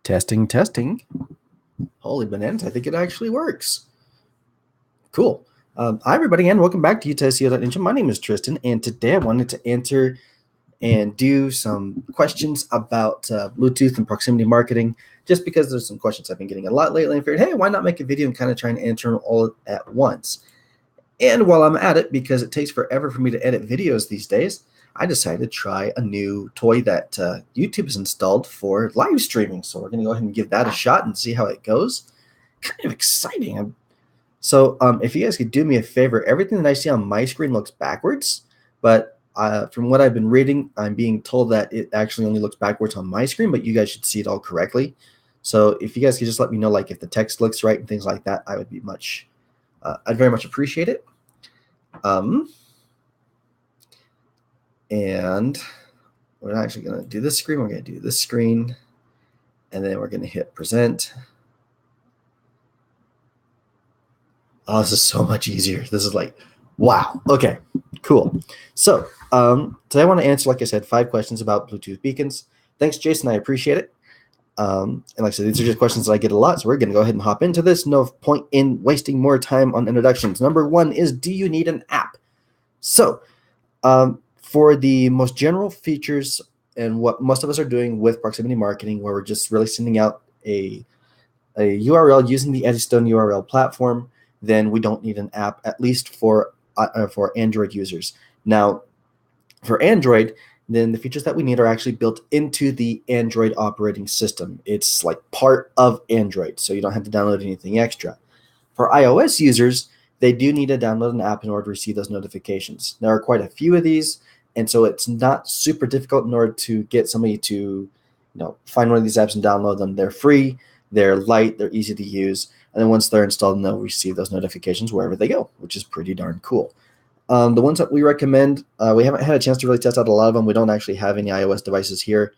Testing, testing. Holy bananas, I think it actually works. Cool. Hi, everybody, and welcome back to UTSEO.Ninja. My name is Tristan, and today I wanted to answer and do some questions about Bluetooth and proximity marketing, just because there's some questions I've been getting a lot lately. I figured, hey, why not make a video and kind of try and answer them all at once? And while I'm at it, because it takes forever for me to edit videos these days, I decided to try a new toy that YouTube has installed for live streaming. So we're going to go ahead and give that a shot and see how it goes. Kind of exciting. So if you guys could do me a favor, everything that I see on my screen looks backwards, but from what I've been reading, I'm being told that it actually only looks backwards on my screen, but you guys should see it all correctly. So if you guys could just let me know, like if the text looks right and things like that, I would be I'd very much appreciate it. And we're actually going to do this screen. We're going to do this screen, and then we're going to hit present. Oh, this is so much easier. This is like, wow. Okay, cool. So today I want to answer, like I said, 5 questions about Bluetooth beacons. Thanks, Jason. I appreciate it. And like I said, these are just questions that I get a lot, so we're going to go ahead and hop into this. No point in wasting more time on introductions. Number 1 is, do you need an app? So for the most general features and what most of us are doing with proximity marketing, where we're just really sending out a URL using the Eddystone URL platform, then we don't need an app, at least for Android users. Now, for Android, then the features that we need are actually built into the Android operating system. It's like part of Android, so you don't have to download anything extra. For iOS users, they do need to download an app in order to receive those notifications. There are quite a few of these, and so it's not super difficult in order to get somebody to find one of these apps and download them. They're free, they're light, they're easy to use, and then once they're installed, they'll receive those notifications wherever they go, which is pretty darn cool. The ones that we recommend, we haven't had a chance to really test out a lot of them. We don't actually have any iOS devices here.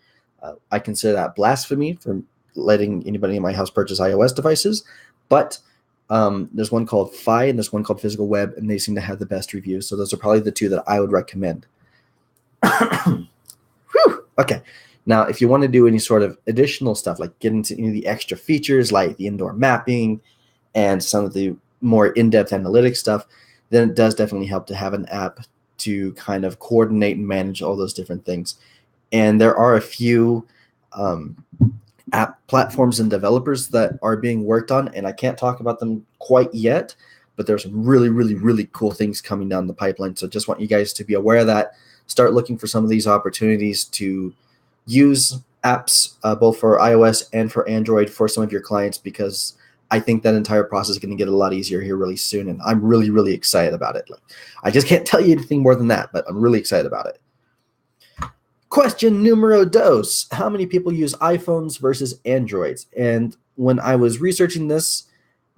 I consider that blasphemy for letting anybody in my house purchase iOS devices, but there's one called Fi and there's one called Physical Web, and they seem to have the best reviews. So those are probably the 2 that I would recommend. Okay. Now, if you want to do any sort of additional stuff, like get into any of the extra features, like the indoor mapping and some of the more in-depth analytics stuff, then it does definitely help to have an app to kind of coordinate and manage all those different things. And there are a few app platforms and developers that are being worked on, and I can't talk about them quite yet, but there's some really, really, really cool things coming down the pipeline. So just want you guys to be aware of that. Start looking for some of these opportunities to use apps both for iOS and for Android for some of your clients, because I think that entire process is going to get a lot easier here really soon, and I'm really, really excited about it. I just can't tell you anything more than that, but I'm really excited about it. Question numero dos. How many people use iPhones versus Androids? And when I was researching this,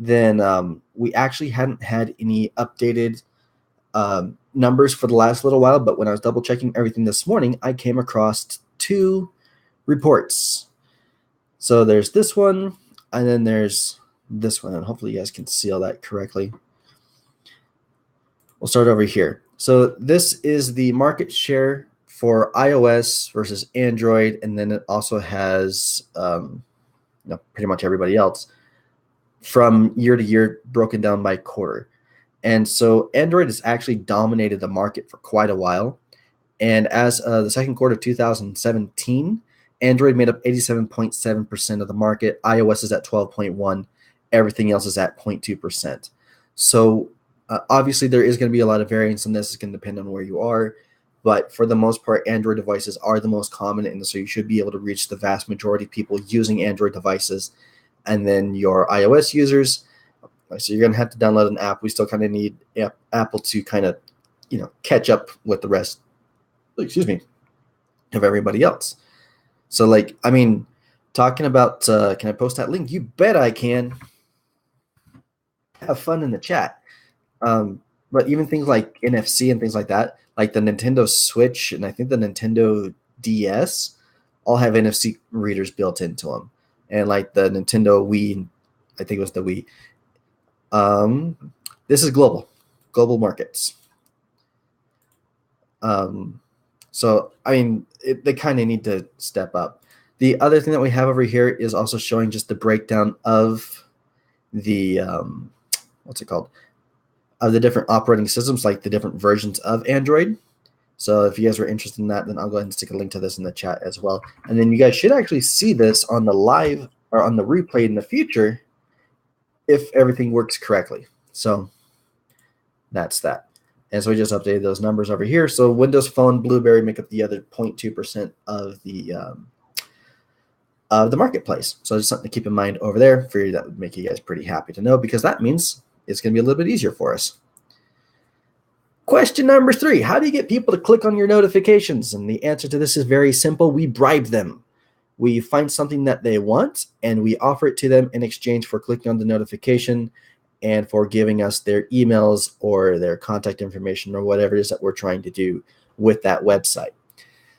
then we actually hadn't had any updated numbers for the last little while, but when I was double checking everything this morning, I came across 2 reports. So there's this one, and then there's this one, and hopefully you guys can see all that correctly. We'll start over here. So this is the market share for iOS versus Android, and then it also has pretty much everybody else from year to year broken down by quarter. And so Android has actually dominated the market for quite a while. And as the second quarter of 2017, Android made up 87.7% of the market. iOS is at 12.1%. Everything else is at 0.2%. So obviously there is going to be a lot of variance in this. It's going to depend on where you are. But for the most part, Android devices are the most common, and so you should be able to reach the vast majority of people using Android devices. And then your iOS users, so you're going to have to download an app. We still kind of need Apple to kind of, catch up with the rest, of everybody else. So, talking about, can I post that link? You bet I can. Have fun in the chat. But even things like NFC and things like that, like the Nintendo Switch and I think the Nintendo DS, all have NFC readers built into them. And like the Nintendo Wii, I think it was the Wii. This is global markets. So, they kind of need to step up. The other thing that we have over here is also showing just the breakdown of the what's it called, of the different operating systems, like the different versions of Android. So if you guys were interested in that, then I'll go ahead and stick a link to this in the chat as well. And then you guys should actually see this on the live or on the replay in the future if everything works correctly. So that's that. And so we just updated those numbers over here. So Windows Phone, BlueBerry make up the other 0.2% of the marketplace. So just something to keep in mind over there. Figured that would make you guys pretty happy to know, because that means it's going to be a little bit easier for us. Question number 3, how do you get people to click on your notifications? And the answer to this is very simple. We bribe them. We find something that they want, and we offer it to them in exchange for clicking on the notification and for giving us their emails or their contact information or whatever it is that we're trying to do with that website.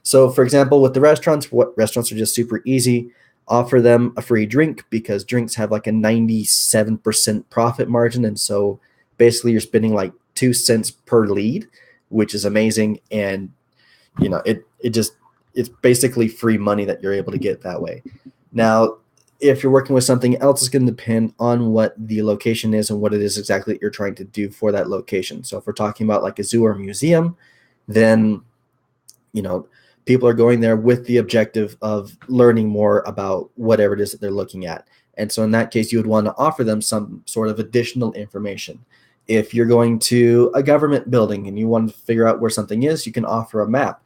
So, for example, with the restaurants, what restaurants are just super easy. Offer them a free drink, because drinks have like a 97% profit margin. And so basically you're spending like 2 cents per lead, which is amazing. And, you know, it's basically free money that you're able to get that way. Now, if you're working with something else, it's going to depend on what the location is and what it is exactly that you're trying to do for that location. So if we're talking about like a zoo or museum, then, you know, people are going there with the objective of learning more about whatever it is that they're looking at. And so in that case, you would want to offer them some sort of additional information. If you're going to a government building and you want to figure out where something is, you can offer a map.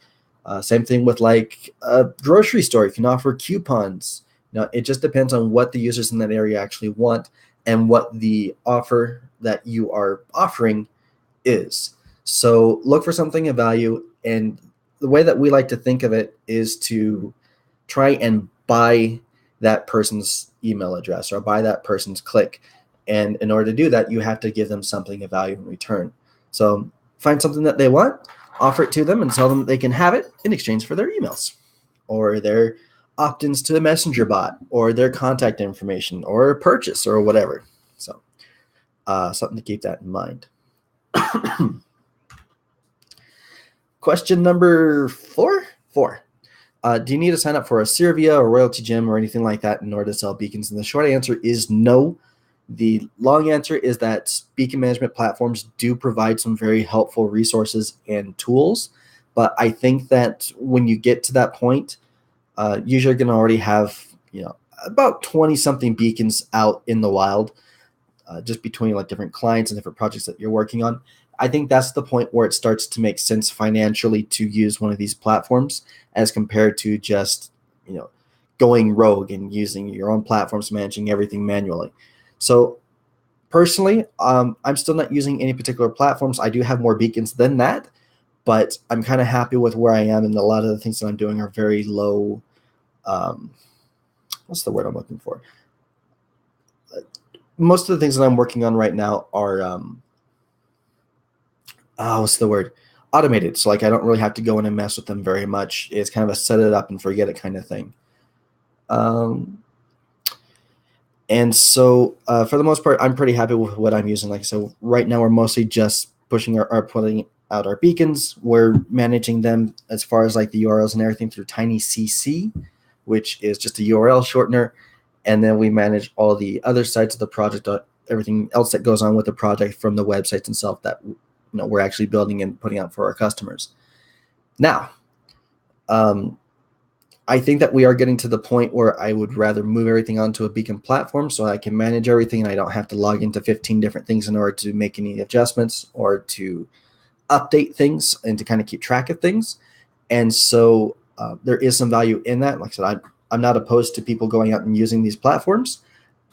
Same thing with like a grocery store. You can offer coupons. Now, it just depends on what the users in that area actually want and what the offer that you are offering is. So look for something of value, and the way that we like to think of it is to try and buy that person's email address or buy that person's click. And in order to do that, you have to give them something of value in return. So find something that they want, offer it to them, and tell them that they can have it in exchange for their emails or their opt-ins to the messenger bot or their contact information or a purchase or whatever. So something to keep that in mind. Question number 4. Do you need to sign up for Asirvia or Royaltie Gem or anything like that in order to sell beacons? And the short answer is no. The long answer is that beacon management platforms do provide some very helpful resources and tools. But I think that when you get to that point, usually you're going to already have, you know, about 20-something beacons out in the wild, just between like different clients and different projects that you're working on. I think that's the point where it starts to make sense financially to use one of these platforms as compared to just, you know, going rogue and using your own platforms, managing everything manually. So personally, I'm still not using any particular platforms. I do have more beacons than that, but I'm kind of happy with where I am, and a lot of the things that I'm doing are very low. What's the word I'm looking for? Most of the things that I'm working on right now are what's the word? Automated. So like I don't really have to go in and mess with them very much. It's kind of a set it up and forget it kind of thing. And so for the most part, I'm pretty happy with what I'm using. Like so right now we're mostly just pushing putting out our beacons. We're managing them as far as like the URLs and everything through TinyCC, which is just a URL shortener. And then we manage all the other sides of the project, everything else that goes on with the project from the websites itself that we're actually building and putting out for our customers. Now, I think that we are getting to the point where I would rather move everything onto a beacon platform so I can manage everything and I don't have to log into 15 different things in order to make any adjustments or to update things and to kind of keep track of things. And so there is some value in that. Like I said, I'm not opposed to people going out and using these platforms.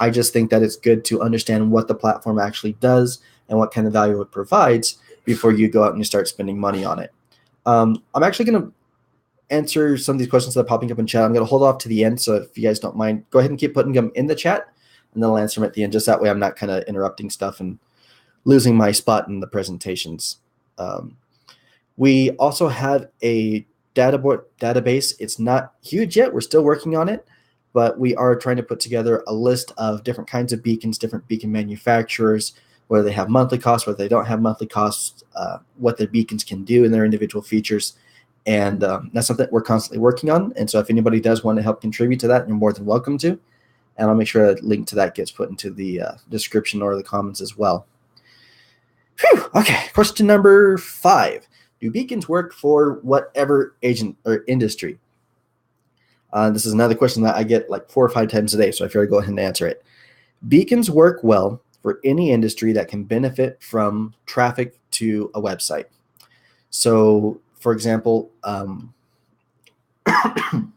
I just think that it's good to understand what the platform actually does and what kind of value it provides before you go out and you start spending money on it. I'm actually going to answer some of these questions that are popping up in chat. I'm going to hold off to the end, so if you guys don't mind, go ahead and keep putting them in the chat, and then I'll answer them at the end. Just that way I'm not kind of interrupting stuff and losing my spot in the presentations. We also have a database. It's not huge yet. We're still working on it, but we are trying to put together a list of different kinds of beacons, different beacon manufacturers, whether they have monthly costs, whether they don't have monthly costs, what their beacons can do and their individual features. And that's something we're constantly working on. And so if anybody does want to help contribute to that, you're more than welcome to. And I'll make sure a link to that gets put into the description or the comments as well. Whew. Okay, question number 5. Do beacons work for whatever agent or industry? This is another question that I get like 4 or 5 times a day, so I figured I'd go ahead and answer it. Beacons work well for any industry that can benefit from traffic to a website. So, for example,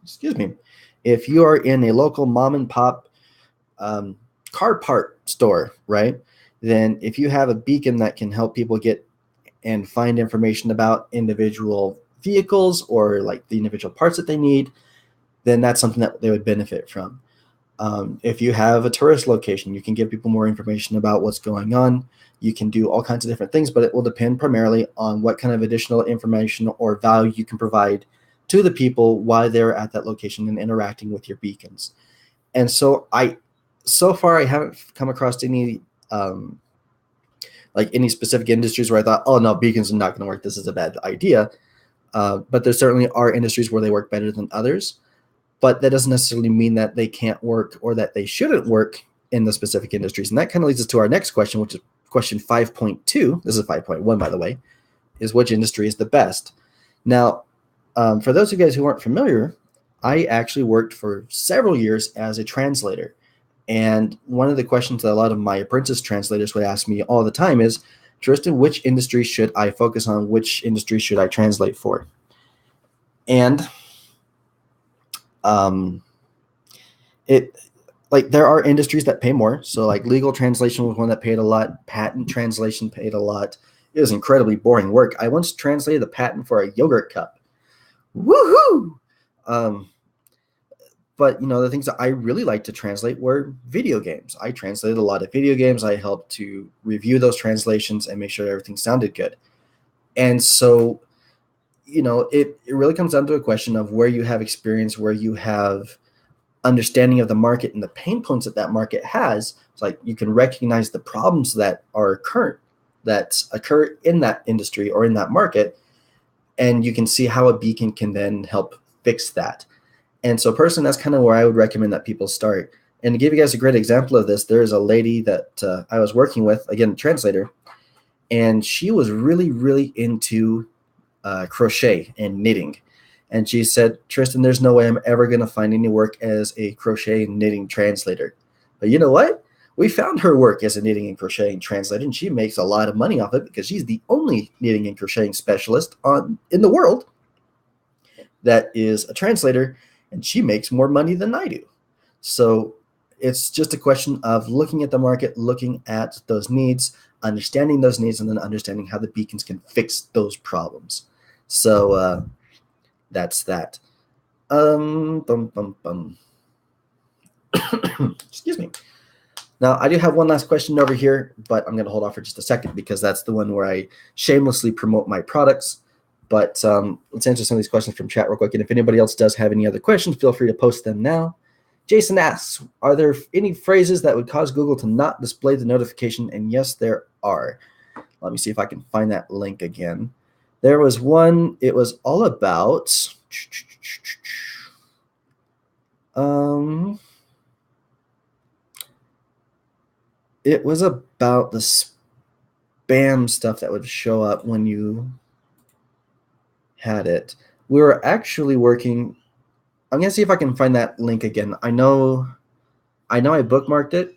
excuse me, if you are in a local mom and pop car part store, right, then if you have a beacon that can help people get and find information about individual vehicles or like the individual parts that they need, then that's something that they would benefit from. If you have a tourist location, you can give people more information about what's going on. You can do all kinds of different things, but it will depend primarily on what kind of additional information or value you can provide to the people while they're at that location and interacting with your beacons. And so far I haven't come across any like any specific industries where I thought, oh no, beacons are not going to work. This is a bad idea. But there certainly are industries where they work better than others. But that doesn't necessarily mean that they can't work or that they shouldn't work in the specific industries. And that kind of leads us to our next question, which is question 5.2. This is 5.1, by the way, is which industry is the best? Now, for those of you guys who aren't familiar, I actually worked for several years as a translator. And one of the questions that a lot of my apprentice translators would ask me all the time is, Tristan, which industry should I focus on? Which industry should I translate for? And there are industries that pay more. So like legal translation was one that paid a lot. Patent translation paid a lot. It was incredibly boring work. I once translated a patent for a yogurt cup. Woohoo! But the things that I really like to translate were video games. I translated a lot of video games. I helped to review those translations and make sure everything sounded good. And so, it really comes down to a question of where you have experience, where you have understanding of the market and the pain points that market has. It's like you can recognize the problems that are current, that occur in that industry or in that market, and you can see how a beacon can then help fix that. And so personally, that's kind of where I would recommend that people start. And to give you guys a great example of this, there is a lady that I was working with, again, a translator, and she was really, really into crochet and knitting. And she said, Tristan, there's no way I'm ever going to find any work as a crochet and knitting translator. But you know what? We found her work as a knitting and crocheting translator, and she makes a lot of money off it because she's the only knitting and crocheting specialist in the world that is a translator, and she makes more money than I do. So it's just a question of looking at the market, looking at those needs, understanding those needs, and then understanding how the beacons can fix those problems. So that's that. Excuse me. Now, I do have one last question over here, but I'm going to hold off for just a second because that's the one where I shamelessly promote my products. But let's answer some of these questions from chat real quick. And if anybody else does have any other questions, feel free to post them now. Jason asks, are there any phrases that would cause Google to not display the notification? And yes, there are. Let me see if I can find that link again. There was one, it was all about, it was about the spam stuff that would show up when you had it. We were actually working, I'm going to see if I can find that link again. I know I bookmarked it.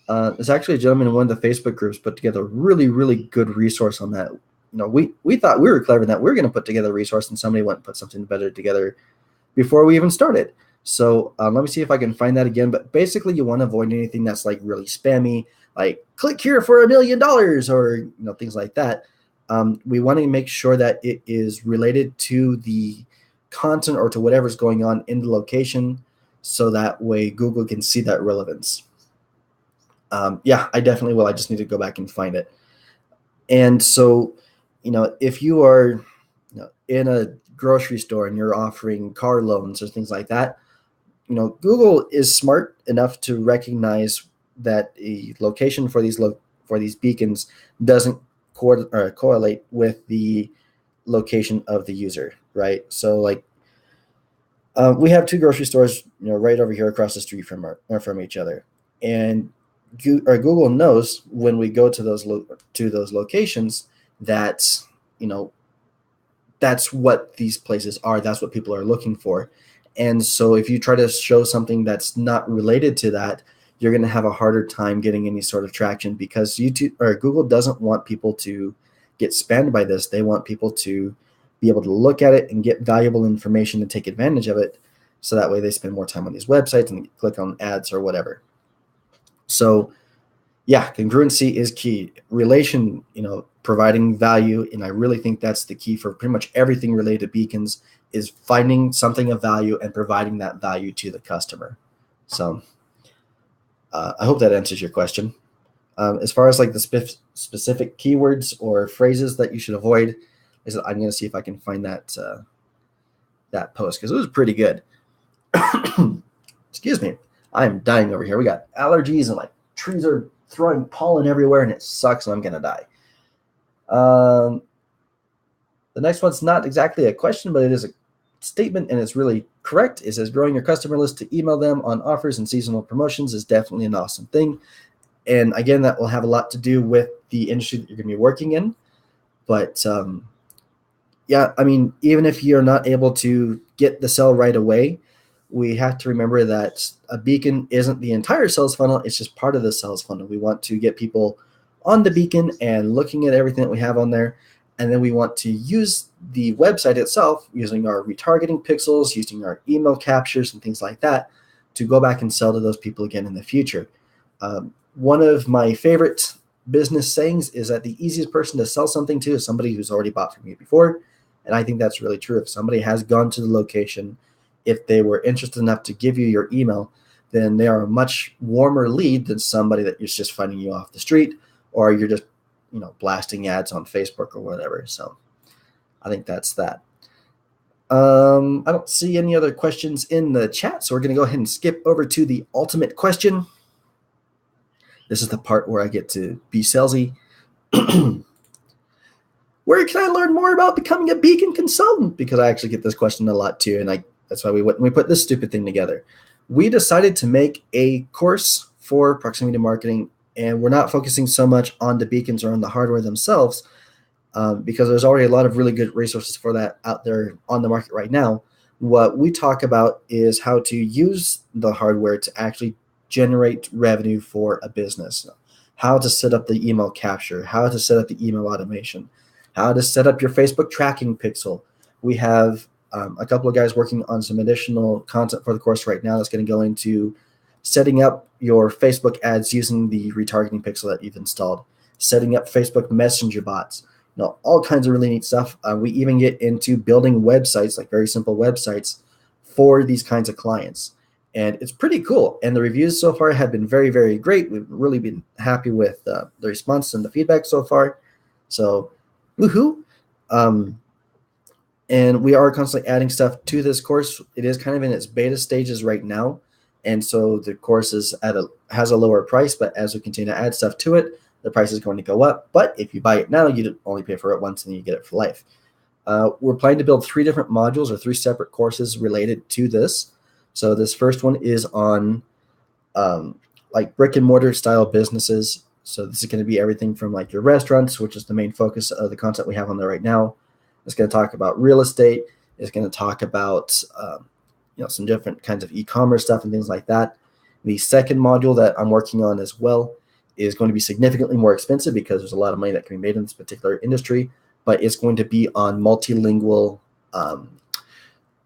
There's actually a gentleman in one of the Facebook groups put together a really, really good resource on that. We thought we were clever in that we were going to put together a resource, and somebody went and put something better together before we even started. So let me see if I can find that again. But basically, you want to avoid anything that's like really spammy, like click here for $1 million or things like that. We want to make sure that it is related to the content or to whatever's going on in the location, so that way Google can see that relevance. Yeah, I definitely will. I just need to go back and find it. And so, if you are in a grocery store and you're offering car loans or things like that, Google is smart enough to recognize that a location for these beacons doesn't correlate with the location of the user. right? So like we have two grocery stores, right over here across the street from each other, and Google knows when we go to those locations that you know that's what these places are. That's what people are looking for. And so if you try to show something that's not related to that, you're going to have a harder time getting any sort of traction because YouTube or Google doesn't want people to get spammed by this. They want people to be able to look at it and get valuable information and take advantage of it. So that way they spend more time on these websites and click on ads or whatever. So yeah, congruency is key. Providing value, and I really think that's the key for pretty much everything related to beacons is finding something of value and providing that value to the customer. So I hope that answers your question. As far as like the specific keywords or phrases that you should avoid, I'm going to see if I can find that post because it was pretty good. Excuse me, I am dying over here. We got allergies and like trees are throwing pollen everywhere, and it sucks, and I'm going to die. The next one's not exactly a question, but it is a statement, and it's really correct. It says growing your customer list to email them on offers and seasonal promotions is definitely an awesome thing. And again, that will have a lot to do with the industry that you're going to be working in. But yeah, I mean, even if you're not able to get the sell right away, we have to remember that a beacon isn't the entire sales funnel. It's just part of the sales funnel. We want to get people on the beacon and looking at everything that we have on there. And then we want to use the website itself using our retargeting pixels, using our email captures and things like that to go back and sell to those people again in the future. One of my favorite business sayings is that the easiest person to sell something to is somebody who's already bought from you before. And I think that's really true. If somebody has gone to the location, if they were interested enough to give you your email, then they are a much warmer lead than somebody that is just finding you off the street or you're just blasting ads on Facebook or whatever. So I think that's that. I don't see any other questions in the chat, so we're going to go ahead and skip over to the ultimate question. This is the part where I get to be salesy. Where can I learn more about becoming a beacon consultant? Because I actually get this question a lot too, and that's why we put this stupid thing together. We decided to make a course for proximity marketing, and we're not focusing so much on the beacons or on the hardware themselves, because there's already a lot of really good resources for that out there on the market right now. What we talk about is how to use the hardware to actually generate revenue for a business, how to set up the email capture, how to set up the email automation, how to set up your Facebook tracking pixel. We have a couple of guys working on some additional content for the course right now that's going to go into setting up your Facebook ads using the retargeting pixel that you've installed, setting up Facebook Messenger bots, all kinds of really neat stuff. We even get into building websites, like very simple websites for these kinds of clients. And it's pretty cool. And the reviews so far have been very, very great. We've really been happy with the response and the feedback so far. So, woohoo. And we are constantly adding stuff to this course. It is kind of in its beta stages right now. And so the course has a lower price, but as we continue to add stuff to it, the price is going to go up. But if you buy it now, you only pay for it once and you get it for life. We're planning to build 3 different modules or 3 separate courses related to this. So this first one is on like brick and mortar style businesses. So this is going to be everything from like your restaurants, which is the main focus of the content we have on there right now. It's going to talk about real estate. It's going to talk about some different kinds of e-commerce stuff and things like that. The second module that I'm working on as well is going to be significantly more expensive because there's a lot of money that can be made in this particular industry, but it's going to be on multilingual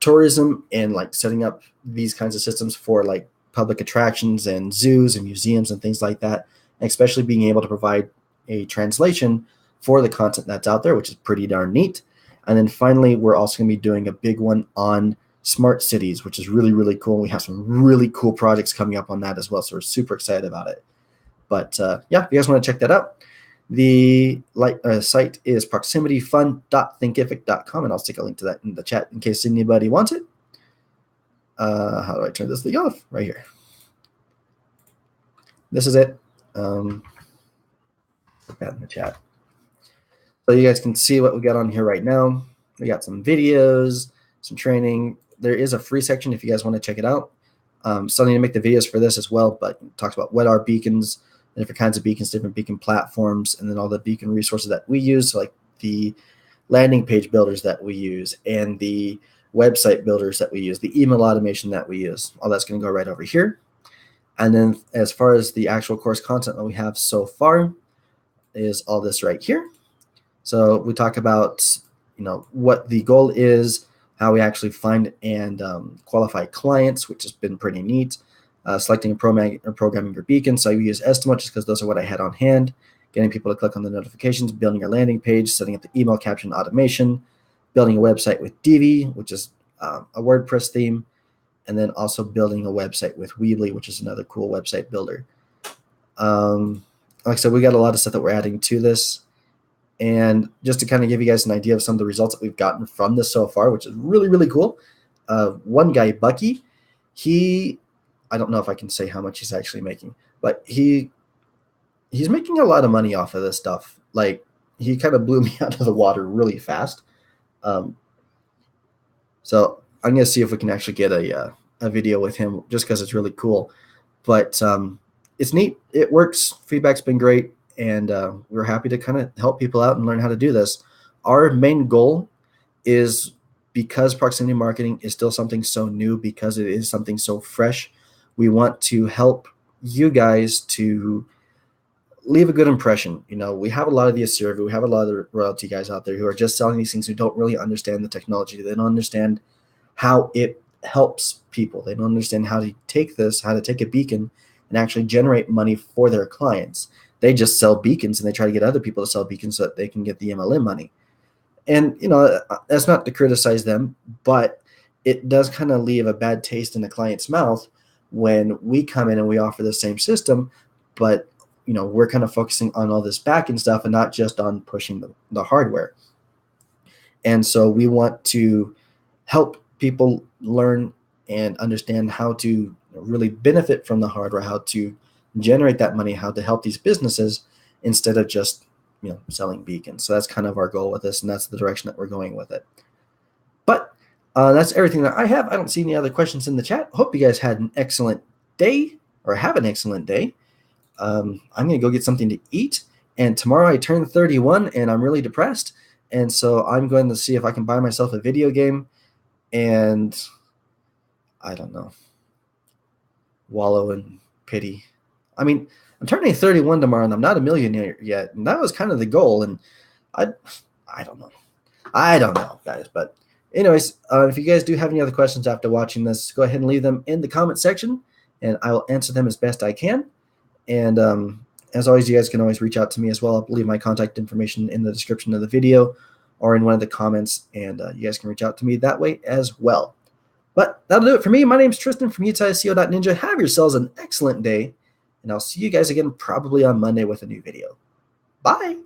tourism and like setting up these kinds of systems for like public attractions and zoos and museums and things like that, and especially being able to provide a translation for the content that's out there, which is pretty darn neat. And then finally, we're also going to be doing a big one on smart cities, which is really, really cool. We have some really cool projects coming up on that as well, so we're super excited about it. But yeah, if you guys want to check that out, the site is proximityfun.thinkific.com, and I'll stick a link to that in the chat in case anybody wants it. How do I turn this thing off? Right here. This is it. Put that in the chat. So you guys can see what we got on here right now. We got some videos, some training. There is a free section if you guys want to check it out. Still need to make the videos for this as well, but it talks about what are beacons, different kinds of beacons, different beacon platforms, and then all the beacon resources that we use, so like the landing page builders that we use and the website builders that we use, the email automation that we use. All that's going to go right over here. And then as far as the actual course content that we have so far is all this right here. So we talk about, what the goal is, how we actually find and qualify clients, which has been pretty neat. Selecting and programming your beacon. So I use Estimate just because those are what I had on hand. Getting people to click on the notifications, building your landing page, setting up the email caption automation, building a website with Divi, which is a WordPress theme, and then also building a website with Weebly, which is another cool website builder. Like I said, we got a lot of stuff that we're adding to this. And just to kind of give you guys an idea of some of the results that we've gotten from this so far, which is really, really cool. One guy, Bucky, I don't know if I can say how much he's actually making, but he's making a lot of money off of this stuff. Like, he kind of blew me out of the water really fast. So I'm going to see if we can actually get a video with him just because it's really cool. But it's neat. It works. Feedback's been great. And we're happy to kind of help people out and learn how to do this. Our main goal is, because proximity marketing is still something so new, because it is something so fresh, we want to help you guys to leave a good impression. We have a lot of the Asirvia, we have a lot of the royalty guys out there who are just selling these things, who don't really understand the technology. They don't understand how it helps people. They don't understand how to take a beacon and actually generate money for their clients. They just sell beacons and they try to get other people to sell beacons so that they can get the MLM money. And, that's not to criticize them, but it does kind of leave a bad taste in the client's mouth when we come in and we offer the same system, but, we're kind of focusing on all this back end stuff and not just on pushing the hardware. And so we want to help people learn and understand how to really benefit from the hardware, how to generate that money, how to help these businesses instead of just selling beacons. So that's kind of our goal with this, and that's the direction that we're going with it. But that's everything that I have. I don't see any other questions in the chat. Hope you guys had an excellent day, or have an excellent day. I'm going to go get something to eat, and tomorrow I turn 31 and I'm really depressed, and so I'm going to see if I can buy myself a video game and, I don't know, wallow in pity. I mean, I'm turning 31 tomorrow and I'm not a millionaire yet, and that was kind of the goal. And I don't know, guys. But anyways, if you guys do have any other questions after watching this, go ahead and leave them in the comment section, and I will answer them as best I can. And as always, you guys can always reach out to me as well. I'll leave my contact information in the description of the video or in one of the comments, and you guys can reach out to me that way as well. But that'll do it for me. My name's Tristan from UtahSEO.Ninja. Have yourselves an excellent day, and I'll see you guys again probably on Monday with a new video. Bye.